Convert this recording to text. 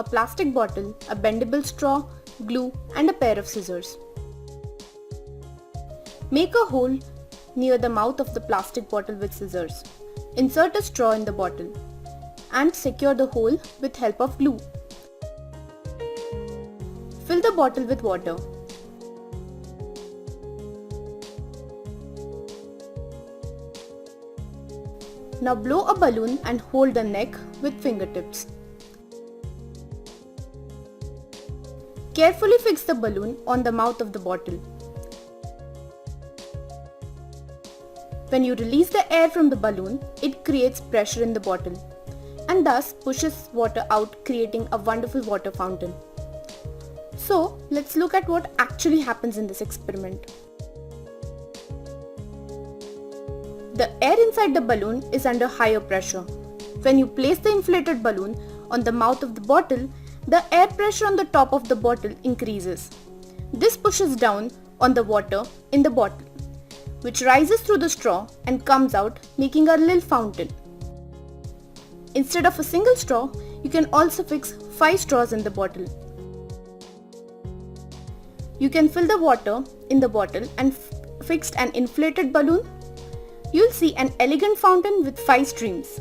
a plastic bottle, a bendable straw, glue and a pair of scissors. Make a hole near the mouth of the plastic bottle with scissors. Insert a straw in the bottle and secure the hole with help of glue. Fill the bottle with water. Now blow a balloon and hold the neck with fingertips. Carefully fix the balloon on the mouth of the bottle. When you release the air from the balloon, it creates pressure in the bottle and thus pushes water out, creating a wonderful water fountain. So let's look at what actually happens in this experiment. The air inside the balloon is under higher pressure. When you place the inflated balloon on the mouth of the bottle, the air pressure on the top of the bottle increases. This pushes down on the water in the bottle, which rises through the straw and comes out, making a little fountain. Instead of a single straw, you can also fix 5 straws in the bottle. You can fill the water in the bottle and fixed an inflated balloon. You'll see an elegant fountain with 5 streams.